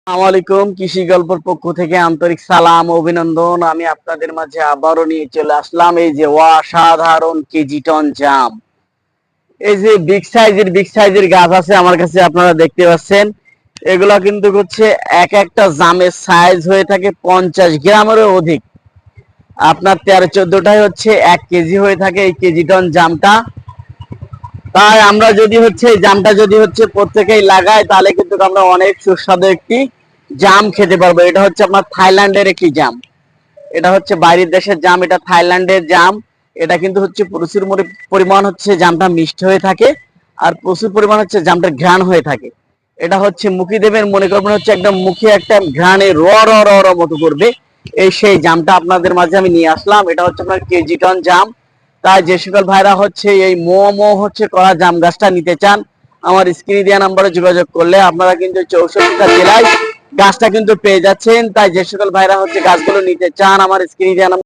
আসসালামু আলাইকুম, কৃষি গল্পের পক্ষ থেকে আন্তরিক সালাম ও অভিনন্দন। আমি আপনাদের মাঝে আবারও নিয়ে চলে আসলাম এই যে অসাধারণ কেজি টন জাম। এই যে বিগ সাইজের গাছ আছে আমার কাছে, আপনারা দেখতে পাচ্ছেন। এগুলা কিন্তু হচ্ছে এক একটা জামের সাইজ হয়ে থাকে 50 গ্রামেরও অধিক। আপনার 13-14টাই হচ্ছে 1 কেজি হয়ে থাকে এই কেজি টন জামটা। তাই আমরা যদি হচ্ছে এই জামটা যদি হচ্ছে প্রত্যেকেই লাগাই, তাহলে কিন্তু আমরা অনেক সুস্বাদু একটি জাম খেতে পারবো। এটা হচ্ছে আপনার থাইল্যান্ডের একটি জাম। এটা হচ্ছে বাইরের দেশের জাম, এটা থাইল্যান্ডের জাম। এটা কিন্তু হচ্ছে প্রচুর পরিমাণ হচ্ছে জামটা মিষ্টি হয়ে থাকে, আর প্রচুর পরিমাণ হচ্ছে জামটা ঘ্রাণ হয়ে থাকে। এটা হচ্ছে মুখী দেবের, মনে করবেন হচ্ছে একদম মুখে একটা ঘ্রাণে র র র র মতো করবে। এই সেই জামটা আপনাদের মাঝে আমি নিয়ে আসলাম। এটা হচ্ছে আপনার কেজি টন জাম। তাই যে সকল ভাইরা হচ্ছে এই হচ্ছে করা জাম গাছটা নিতে চান, আমার স্ক্রিনে দেওয়া নাম্বারে যোগাযোগ করলে আপনারা কিন্তু 64টা জেলায় গাছটা কিন্তু পেয়ে যাচ্ছেন। তাই যে সকল ভাইরা হচ্ছে গাছগুলো নিতে চান, আমার স্ক্রিনে দেওয়া